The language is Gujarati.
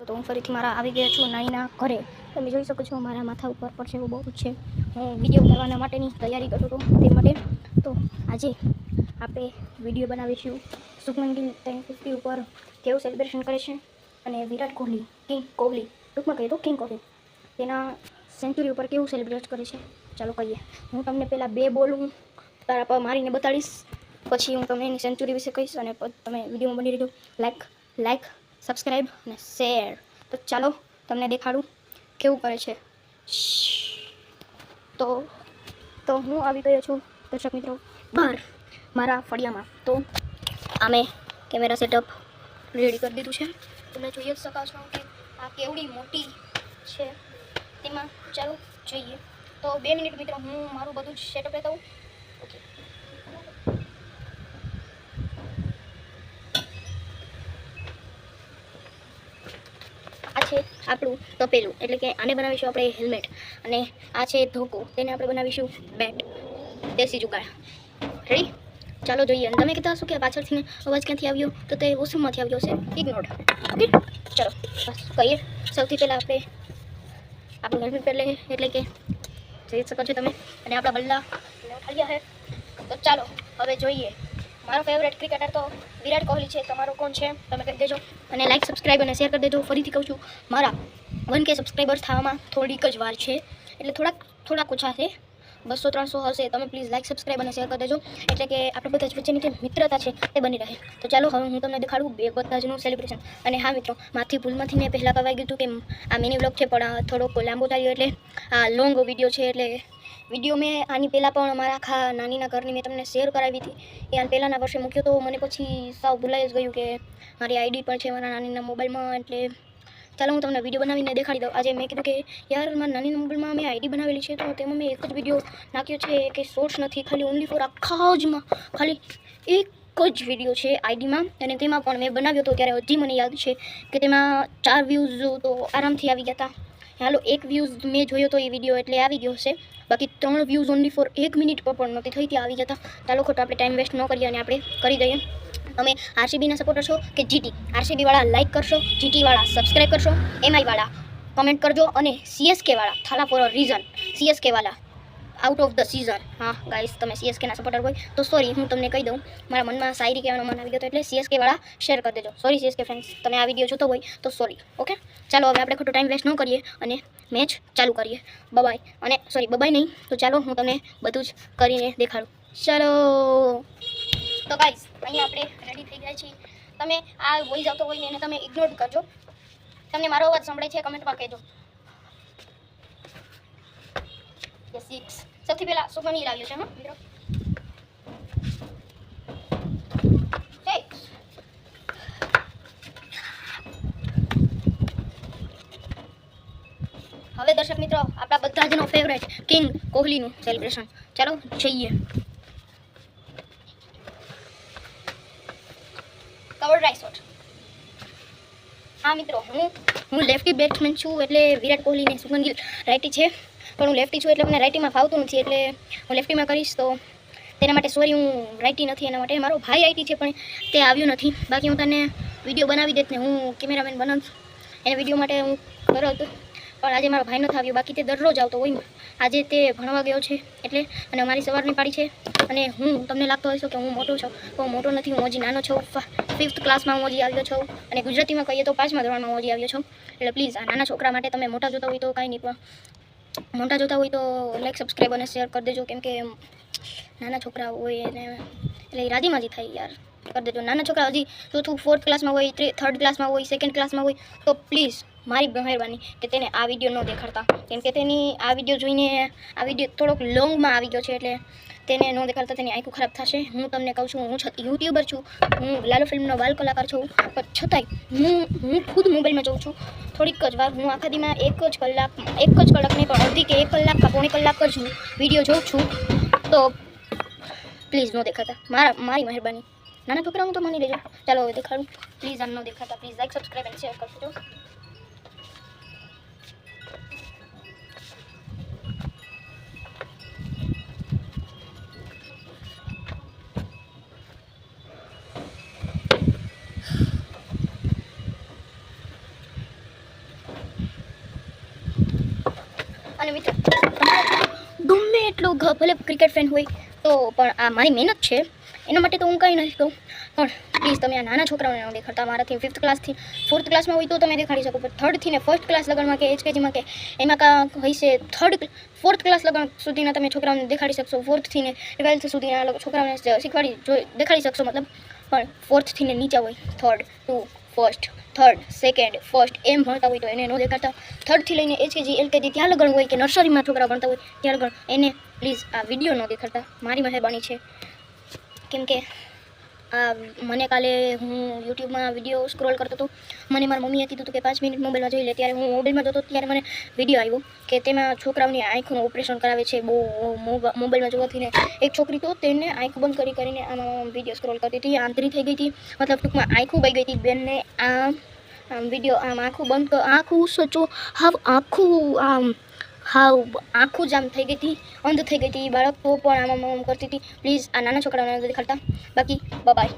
તો હું ફરીથી મારા આવી ગયા છું નાનીના ઘરે. તમે જોઈ શકો છો મારા માથા ઉપર પડશે એવું બહુ છે. હું વિડીયો બનાવવા માટેની તૈયારી કરું છું તે માટે. તો આજે આપણે વિડીયો બનાવીશું શુભમન ગિલ 1050 ઉપર કેવું સેલિબ્રેશન કરે છે અને વિરાટ કોહલી ટૂંકમાં કહીએ તો કિંગ કોહલી તેના સેન્ચુરી ઉપર કેવું સેલિબ્રેટ કરે છે. ચાલો કહીએ. હું તમને પહેલાં 2 બોલ હું તારા પર મારીને બતાડીશ, પછી હું તમને એની સેન્ચુરી વિશે કહીશ અને તમે વિડીયોમાં બની રહેજો. લાઈક સબસ્ક્રાઈબ અને શેર. તો ચાલો તમને દેખાડું કેવું કરે છે. તો હું આવી ગયો છું દર્શક મિત્રો બહાર મારા ફળિયામાં. તો આમે કેમેરા સેટઅપ રેડી કરી દીધું છે. તમે જોઈ જ શકો છો કે આ કેવડી મોટી છે તેમાં. ચાલો જોઈએ. તો 2 મિનિટ મિત્રો, હું મારું બધું જ સેટઅપ લેતા હોઉં. ઓકે, આ છે આપણું તપેલું, એટલે કે આને બનાવીશું આપણે હેલ્મેટ. અને આ છે ધોકો, તેને આપણે બનાવીશું બેટ, દેશી જુગાડ. રેડી? ચાલો જોઈએ. અને તમે કહેતા હશો કે પાછળથી અવાજ ક્યાંથી આવ્યો, તો તે વોશરૂમમાંથી આવ્યો હશે. ઇગ્નોર. ઓકે, ચાલો બસ કહીએ. સૌથી પહેલાં આપણે આપણું હેલ્મેટ પહેરી લઈએ, એટલે કે જોઈ શકો છો તમે. અને આપણા બલ્લા ઉઠાડ્યા છે. તો ચાલો હવે જોઈએ. મારો ફેવરેટ ક્રિકેટર તો વિરાટ કોહલી છે. તમારો કોણ છે તમે કહી દેજો. અને લાઈક સબસ્ક્રાઈબ અને શેર કરી દેજો. ફરીથી કહું છું, મારા 1K સબસ્ક્રાઈબર્સ થવામાં થોડીક જ વાર છે, એટલે થોડાક ઓછા છે. 200-300 હશે. તમે પ્લીઝ લાઈક સબસ્ક્રાઈબ અને શેર કરી દેજો, એટલે કે આપણે બધા જ વચ્ચેની જે મિત્રતા છે તે બની રહે. તો ચાલો હવે હું તમને દેખાડું બધા જનું સેલિબ્રેશન. અને હા મિત્રો, ભૂલમાંથી મેં પહેલાં કહેવાય ગયું હતું કે આ મિની વ્લોગ છે, પણ થોડોક લાંબો થયો, એટલે આ લોંગ વિડીયો છે. એટલે વિડીયો મેં આની પહેલાં પણ મારા આખા નાનીના ઘરની મેં તમને શેર કરાવી હતી. એ પહેલાંના વર્ષે મૂક્યો તો મને પછી સાવ ભૂલાઈ જ ગયું કે મારી આઈડી પણ છે મારા નાનીના મોબાઈલમાં. એટલે ચાલો હું તમને વિડીયો બનાવીને દેખાડી દઉં. આજે મેં કીધું કે યાર મારા નાનીના મોબાઈલમાં મેં આઈડી બનાવેલી છે, તો તેમાં મેં એક જ વિડીયો નાખ્યો છે કે શોર્ટ્સ નથી, ખાલી ઓનલી ફોર આખા જમાં ખાલી એક જ વિડીયો છે આઈડીમાં. અને તેમાં પણ મેં બનાવ્યો હતો ત્યારે હજી મને યાદ છે કે તેમાં 4 વ્યૂઝ તો આરામથી આવી ગયા હતા. હાલો, 1 વ્યૂઝ મેં જોયો તો એ વિડીયો એટલે આવી ગયો હશે. બાકી 3 વ્યૂઝ ઓનલી ફોર 1 મિનિટ પર પણ નહોતી થઈ, ત્યાં આવી જતા. ચાલો ખોટો આપણે ટાઈમ વેસ્ટ ન કરીએ અને આપણે કરી દઈએ. તમે આરસીબીના સપોર્ટર છો કે જીટી? આરસીબીવાળા લાઈક કરશો, જીટીવાળા સબસ્ક્રાઈબ કરશો, એમઆઈવાળા કમેન્ટ કરજો, અને સીએસકેવાળા થાલા ફોર અ રીઝન. સીએસકેવાળા આઉટ ઓફ ધ સીઝન. હા ગાઈસ, તમે સીએસકેના સપોર્ટર હોય તો સોરી, હું તમને કહી દઉં, મારા મનમાં શાયરી કહેવાનો મન આવી ગયો હતો, એટલે સીએસકેવાળા શેર કરી દેજો. સોરી સીએસકે ફ્રેન્ડ્સ, તમે આ વિડીયો જોતો હોય તો સોરી. ઓકે, ચાલો હવે આપણે ખોટો ટાઈમ વેસ્ટ ન કરીએ અને મેચ ચાલુ કરીએ. બબાય. અને સોરી, બબાય નહીં, તો ચાલો હું તમને બધું જ કરીને દેખાડું. ચાલો તો ગાઈસ, અહીંયા આપણે રેડી થઈ ગયા છીએ. તમે આ વોઇસ આવતો હોય ને એને તમે ઇગ્નોર કરજો. તમને મારો અવાજ સંભળાય છે કમેન્ટમાં કહેજો. યસ 6. સૌથી પહેલા શુભમન ગિલ આવ્યો છે. હા મિત્રો, હવે દર્શક મિત્રો, આપણા બધા જનો ફેવરેટ કિંગ કોહલીનું સેલિબ્રેશન. ચાલો જઈએ. Cover drive shot. હા મિત્રો, હું લેફ્ટી બેટ્સમેન છું, એટલે વિરાટ કોહલી ને શુભમન ગિલ રાઇટી છે. પણ હું લેફ્ટી છું, એટલે મને રાઇટીમાં ફાવતું નથી, એટલે હું લેફ્ટીમાં કરીશ. તો તેના માટે સોરી, હું રાઇટી નથી. એના માટે મારો ભાઈ રાઇટી છે, પણ તે આવ્યો નથી. બાકી હું તને વિડીયો બનાવી દેત ને હું કેમેરામેન બનાવું. એને વિડીયો માટે હું કર્યો હતો, પણ આજે મારો ભાઈ નથી આવ્યો. બાકી તે દરરોજ આવતો હોય. આજે તે ભણવા ગયો છે એટલે. અને અમારી સવારની પાડી છે. અને તમને લાગતો હશે કે હું મોટો છું, તો હું મોટો નથી, હું હજી નાનો છું. 5th ક્લાસમાં હું હજી આવ્યો છું. અને ગુજરાતીમાં કહીએ તો 5મા ધોરણમાં હું હજી આવ્યો છું. એટલે પ્લીઝ આ નાના છોકરા માટે તમે મોટા જોતા હોય તો કાંઈ નહીં, પણ મોટા જોતા હોય તો લાઈક સબસ્ક્રાઈબ અને શેર કરી દેજો. કેમ કે નાના છોકરા હોય એને એટલે રાજીમાજી થાય યાર, કરી દેજો. નાના છોકરા હજી 4th ક્લાસમાં હોય, 3rd ક્લાસમાં હોય, 2nd ક્લાસમાં હોય, તો પ્લીઝ મારી મહેરબાની કે તેને આ વિડીયો ન દેખાડતા. કેમ કે તેની આ વિડીયો જોઈને આ વિડીયો થોડોક લોંગમાં આવી ગયો છે, એટલે તેને ન દેખાડતા તેની આંખો ખરાબ થશે. હું તમને કહું છું, હું યુટ્યુબર છું, હું લાલો ફિલ્મનો બાલ કલાકાર છું, પણ છતાંય હું ખુદ મોબાઈલમાં જોઉં છું થોડીક જ વાર. હું આખા દીમાં 1 જ કલાક નહીં, પણ અડધી કે 1 કલાક કે પોણી કલાક જ હું વિડીયો જોઉં છું. તો પ્લીઝ ન દેખાતા, મારી મહેરબાની. નાના છોકરાનું તો માની લેજો. ચાલો હવે દેખાડું. પ્લીઝ આમ ન દેખાતા. પ્લીઝ લાઈક સબસ્ક્રાઈબ અને શેર કરજો. અને મિત્રો ગમે એટલું ભલે ક્રિકેટ ફેન હોય તો પણ આ મારી મહેનત છે, એના માટે તો હું કંઈ નથી કહું. પણ પ્લીઝ તમે આ નાના છોકરાઓને ન દેખાડતા. મારાથી 5th ક્લાસથી 4th ક્લાસમાં હોય તો તમે દેખાડી શકો, પણ 3rd થી ને 1st ક્લાસ લગનમાં કે HKGમાં કે એમાં હોય છે 4th ક્લાસ લગન સુધીના તમે છોકરાઓને દેખાડી શકશો. 4th થી ને 12th સુધીના છોકરાઓને દેખાડી શકશો, મતલબ. પણ 4th થી ને નીચા હોય 3rd to 1st 3rd 2nd 1st એમ ભણતા હોય તો એને ન દેખાડતા. 3rd થી લઈને HKG LKG ત્યાં લગણ હોય કે નર્સરીમાં છોકરા ભણતા હોય ત્યાં લગણ એને પ્લીઝ આ વિડીયો ન દેખાડતા. મારી મહેરબાની છે. કેમ કે મને કાલે હું યુટ્યુબમાં વિડીયો સ્ક્રોલ કરતો હતો, મને મારી મમ્મીએ કીધું હતું કે 5 મિનિટ મોબાઈલમાં જોઈ લે. ત્યારે હું મોબાઈલમાં જોતો ત્યારે મને વિડીયો આવ્યો કે તેમાં છોકરાઓની આંખોનું ઓપરેશન કરાવે છે. બહુ મોબાઈલમાં જોવાથી ને એક છોકરી તો તેને આંખ બંધ કરીને આમાં વિડીયો સ્ક્રોલ કરતી હતી, આંતરી થઈ ગઈ હતી, મતલબ ટૂંકમાં આંખું બઈ ગઈ હતી બેનને. વિડીયો આંખું બંધ આંખું સોચો આંખું જામ થઈ ગઈ હતી, અંધ થઈ ગઈ હતી બાળક, તો પણ આમ કરતી હતી. પ્લીઝ આ નાના છોકરાઓને દેખાડતા. બાકી બાય.